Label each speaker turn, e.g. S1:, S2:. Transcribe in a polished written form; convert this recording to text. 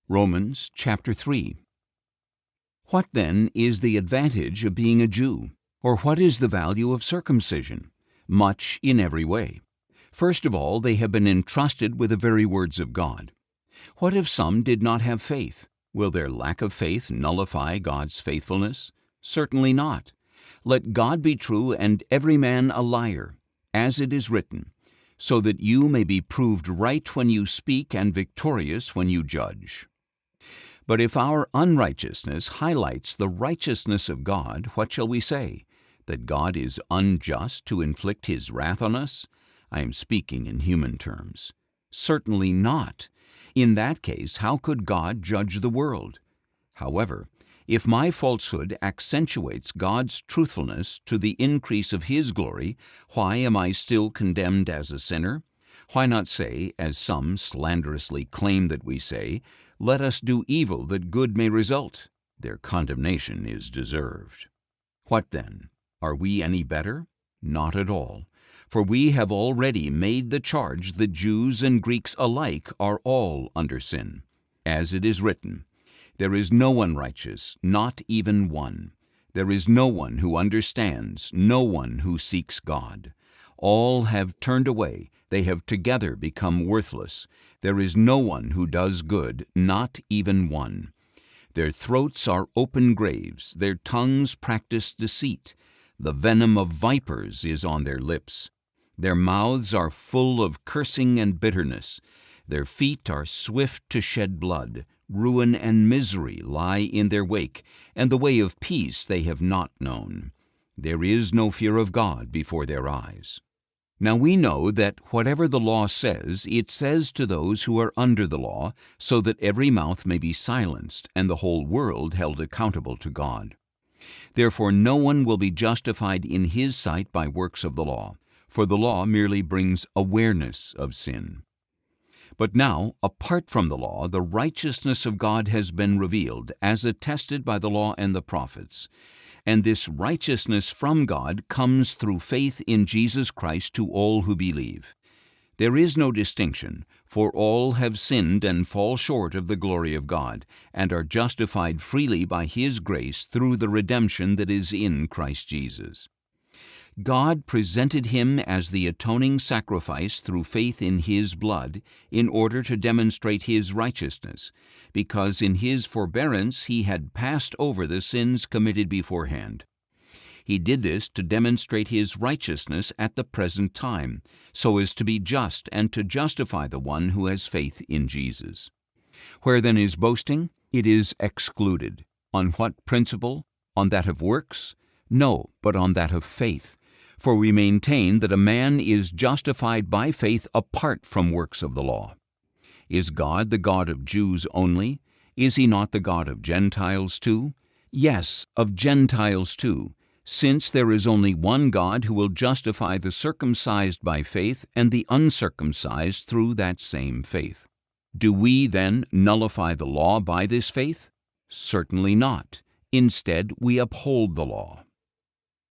S1: Romans chapter 3. What then is the advantage of being a Jew? Or what is the value of circumcision? Much in every way. First of all, they have been entrusted with the very words of God. What if some did not have faith? Will their lack of faith nullify God's faithfulness? Certainly not. Let God be true and every man a liar, as it is written, so that you may be proved right when you speak and victorious when you judge. But if our unrighteousness highlights the righteousness of God, what shall we say? That God is unjust to inflict His wrath on us? I am speaking in human terms. Certainly not. In that case, how could God judge the world? However, if my falsehood accentuates God's truthfulness to the increase of His glory, why am I still condemned as a sinner? Why not say, as some slanderously claim that we say, "Let us do evil that good may result"? Their condemnation is deserved. What then? Are we any better? Not at all. For we have already made the charge that Jews and Greeks alike are all under sin. As it is written, "There is no one righteous, not even one. There is no one who understands, no one who seeks God. All have turned away, they have together become worthless. There is no one who does good, not even one. Their throats are open graves, their tongues practice deceit. The venom of vipers is on their lips. Their mouths are full of cursing and bitterness. Their feet are swift to shed blood. Ruin and misery lie in their wake, and the way of peace they have not known. There is no fear of God before their eyes." Now we know that whatever the law says, it says to those who are under the law, so that every mouth may be silenced, and the whole world held accountable to God. Therefore no one will be justified in his sight by works of the law, for the law merely brings awareness of sin. But now, apart from the law, the righteousness of God has been revealed, as attested by the law and the prophets. And this righteousness from God comes through faith in Jesus Christ to all who believe. There is no distinction, for all have sinned and fall short of the glory of God, and are justified freely by His grace through the redemption that is in Christ Jesus. God presented Him as the atoning sacrifice through faith in His blood, in order to demonstrate His righteousness, because in His forbearance He had passed over the sins committed beforehand. He did this to demonstrate His righteousness at the present time, so as to be just and to justify the one who has faith in Jesus. Where then is boasting? It is excluded. On what principle? On that of works? No, but on that of faith. For we maintain that a man is justified by faith apart from works of the law. Is God the God of Jews only? Is He not the God of Gentiles too? Yes, of Gentiles too, since there is only one God who will justify the circumcised by faith and the uncircumcised through that same faith. Do we then nullify the law by this faith? Certainly not. Instead, we uphold the law.